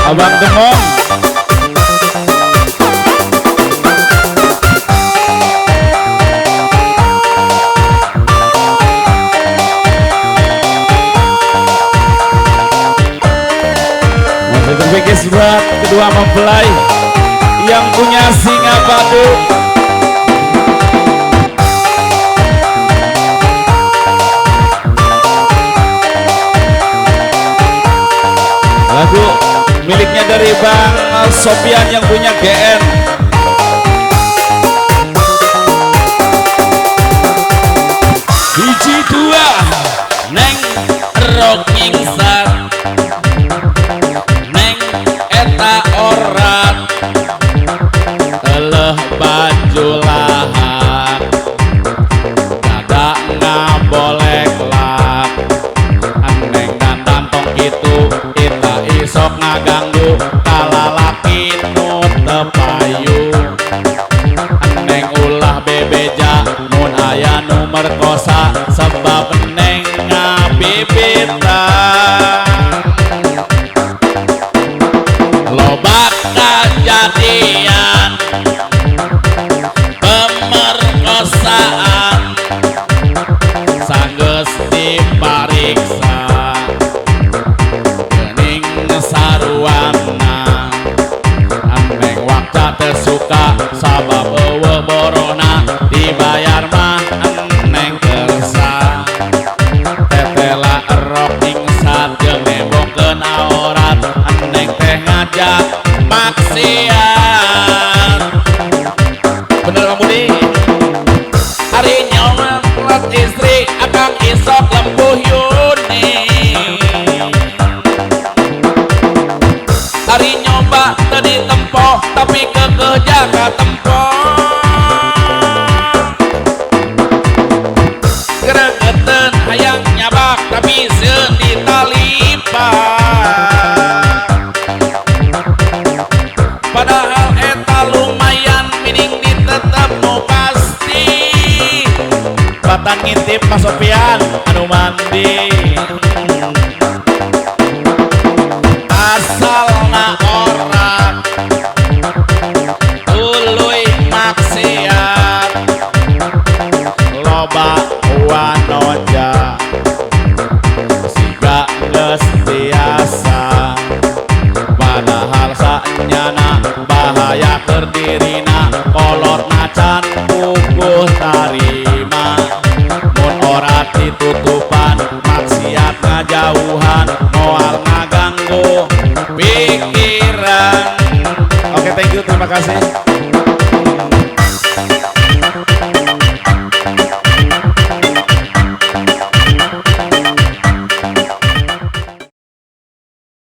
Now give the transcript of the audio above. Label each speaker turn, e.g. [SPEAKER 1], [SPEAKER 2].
[SPEAKER 1] Abang Demong. Masih terpikir buat kedua mempelai yang punya singa padu. Lagu miliknya dari Bang Sofian yang punya GN. Hiji dua neng rocking star neng eta orat teleh baju lahak dada ngabolek lak aneng dandan tong gitu kita isok ngaganggu kalalaki nu tepayu aneng ulah bebeja mun aya nu merkosa sebab neng ngabibitan loba kejadian pemerkosaan sanggeus dipariksa geuning saruana aneng waktu tersuka sabab eueuh borona dibayar mah aneng kersa tetela rocking sat jeung nembongkeun aurat aneng teh ngajak maksiat. Bener Bang Budi? Hari nyawa buat istri akang isok lembuh Yuni. Hari nyoba tadi tempoh tapi kekeh jaga tempoh. Geregetan hayang nyabak tapi seun ditalipat. Padahal eta lumayan mining ditetep nu pasti. Batan ngintip Mas Sofian anu mandi. Asalna orang tuluy maksiat loba wanoja siga geus biasa padahal sanyana bahaya terdirina kolot nacan puguh tarima mun orat ditutupan maksiat ngajauhan moal ngaganggu pikiran. Oke, thank you, terima kasih.